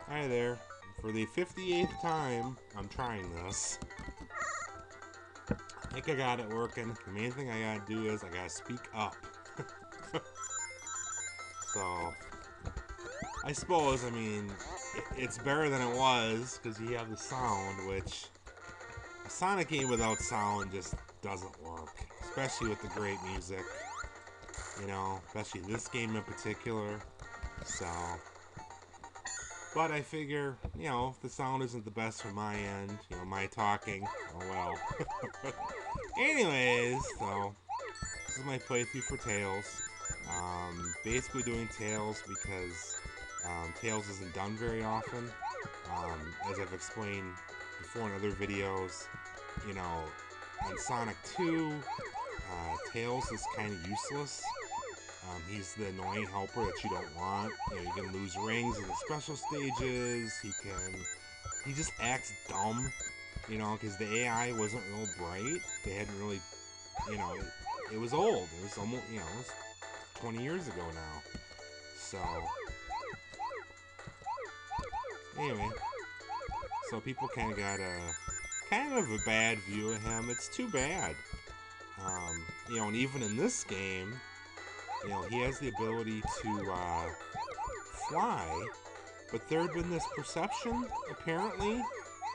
Hi there. For the 58th time, I'm trying this. I think I got it working. The main thing I gotta do is I gotta speak up. So, I suppose, it's better than it was because you have the sound, which a Sonic game without sound just doesn't work. Especially with the great music. Especially this game in particular. So, but I figure, if the sound isn't the best from my end, my talking, oh well. Anyways, so this is my playthrough for Tails. Basically doing Tails because Tails isn't done very often. As I've explained before in other videos, you know, on Sonic 2, Tails is kind of useless. He's the annoying helper that you don't want. You can lose rings in the special stages. He just acts dumb, because the AI wasn't real bright. They hadn't really, it was old. It was almost, it was 20 years ago now. So, anyway, so people kind of got a bad view of him. It's too bad. And even in this game, he has the ability to fly, but there had been this perception, apparently,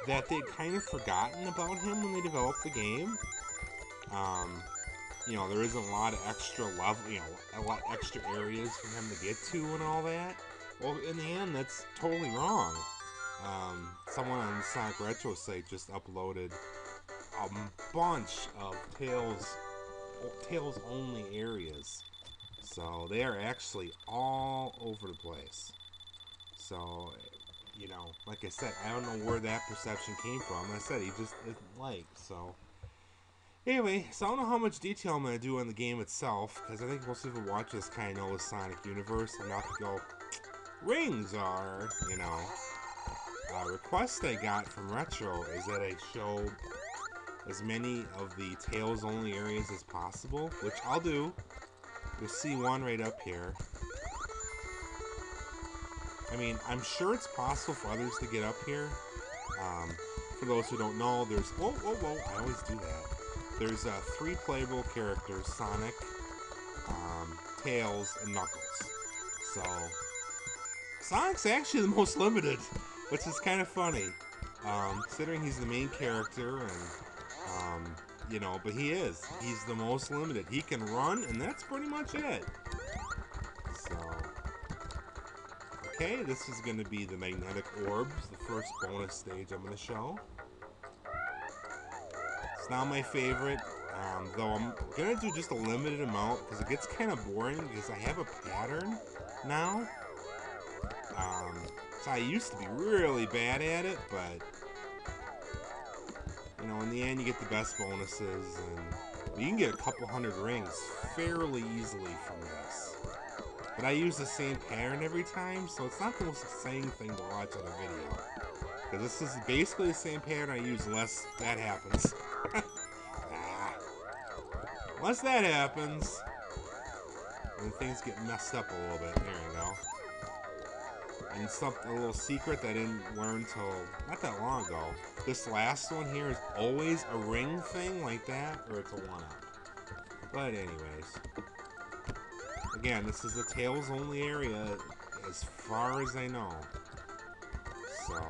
that they'd kind of forgotten about him when they developed the game. There isn't a lot of extra level, a lot extra areas for him to get to and all that. Well, in the end, that's totally wrong. Someone on the Sonic Retro site just uploaded a bunch of Tails only areas. So they are actually all over the place. So, like I said, I don't know where that perception came from. I said he just isn't liked. So, anyway, so I don't know how much detail I'm going to do on the game itself, because I think most people watch this kind of know the Sonic universe and not to go, rings are, request I got from Retro is that I show as many of the Tails only areas as possible, which I'll do. You'll see one right up here. I'm sure it's possible for others to get up here. For those who don't know, there's... Whoa, whoa, whoa, I always do that. There's 3 playable characters, Sonic, Tails, and Knuckles. So, Sonic's actually the most limited, which is kind of funny. Considering he's the main character and, but he is. He's the most limited. He can run, and that's pretty much it. So, okay, this is going to be the Magnetic Orbs, the first bonus stage I'm going to show. It's not my favorite, though I'm going to do just a limited amount because it gets kind of boring because I have a pattern now. So I used to be really bad at it, but, in the end you get the best bonuses, and you can get a couple hundred rings fairly easily from this. But I use the same pattern every time, so it's not the most exciting thing to watch on a video. Because this is basically the same pattern I use unless that happens. Unless that happens, then things get messed up a little bit. There you go. And a little secret that I didn't learn till not that long ago. This last one here is always a ring thing like that, or it's a 1-up. But anyways. Again, this is the Tails only area as far as I know. So.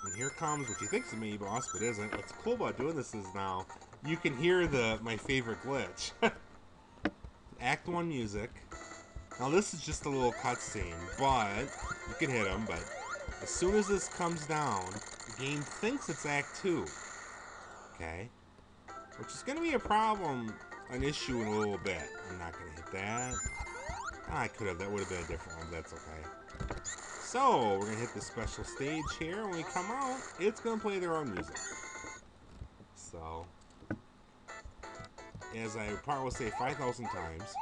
And here comes what you think is a mini boss, but isn't. What's cool about doing this is now you can hear my favorite glitch. Act 1 music. Now this is just a little cutscene, but you can hit him, but as soon as this comes down, the game thinks it's Act 2. Okay? Which is going to be a problem, an issue in a little bit. I'm not going to hit that. I could have, that would have been a different one, but that's okay. So, we're going to hit the special stage here. When we come out, it's going to play their own music. So, as I probably will say 5,000 times,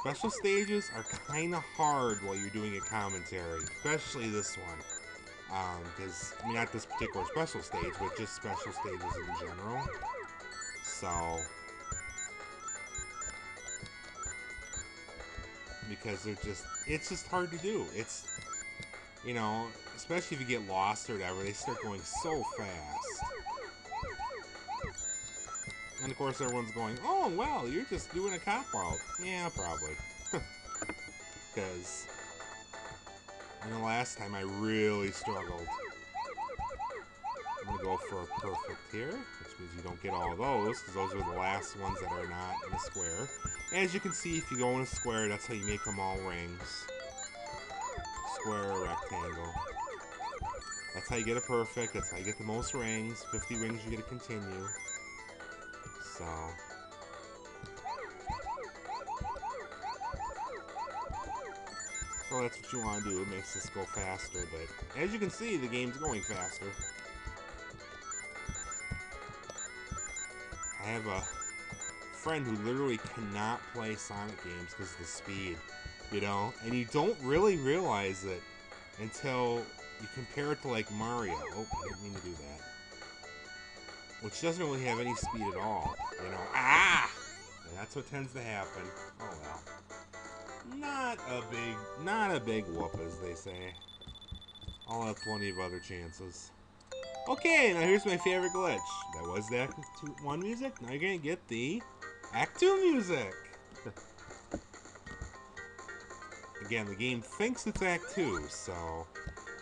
special stages are kind of hard while you're doing a commentary, especially this one. Because, not this particular special stage, but just special stages in general. So, because it's just hard to do. It's, you know, especially if you get lost or whatever, they start going so fast. And of course everyone's going, oh, well, you're just doing a cop-out. Yeah, probably. Because, you know, last time I really struggled. I'm going to go for a perfect here, which means you don't get all of those, because those are the last ones that are not in a square. As you can see, if you go in a square, that's how you make them all rings. Square or rectangle. That's how you get a perfect, that's how you get the most rings. 50 rings you get to continue. So that's what you want to do. It makes this go faster, but as you can see, the game's going faster. I have a friend who literally cannot play Sonic games because of the speed, you know? And you don't really realize it until you compare it to, like, Mario. Oh, I didn't mean to do that. Which doesn't really have any speed at all, you know? Ah! And that's what tends to happen. Oh, well. Not a big whoop, as they say. I'll have plenty of other chances. Okay, now here's my favorite glitch. That was the Act 1 music. Now you're gonna get the Act 2 music. Again, the game thinks it's Act 2, so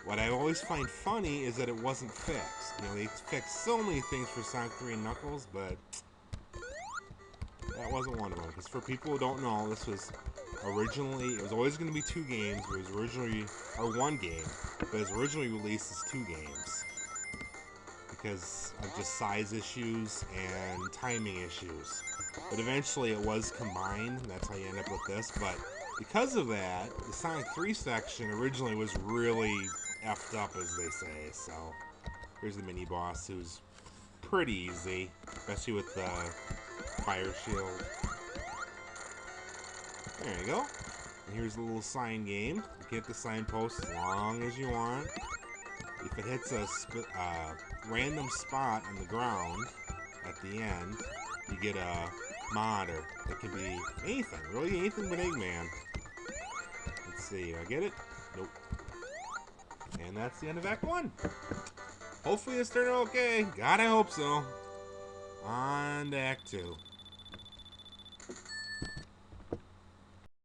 what I always find funny is that it wasn't fixed. You know, they fixed so many things for Sonic 3 and Knuckles, but that wasn't one of them. Because for people who don't know, this was originally, it was always going to be 2 games, but it was originally, or 1 game, but it was originally released as 2 games. Because of just size issues and timing issues. But eventually it was combined, and that's how you end up with this. But because of that, the Sonic 3 section originally was really effed up, as they say. So here's the mini boss, who's pretty easy, especially with the fire shield. There you go. And here's a little sign game. You can hit the signpost as long as you want. If it hits a random spot on the ground at the end, you get a modder. It can be anything, really anything but Eggman. Let's see, I get it? Nope. And that's the end of Act 1. Hopefully this turned out okay. God, I hope so. On to Act 2.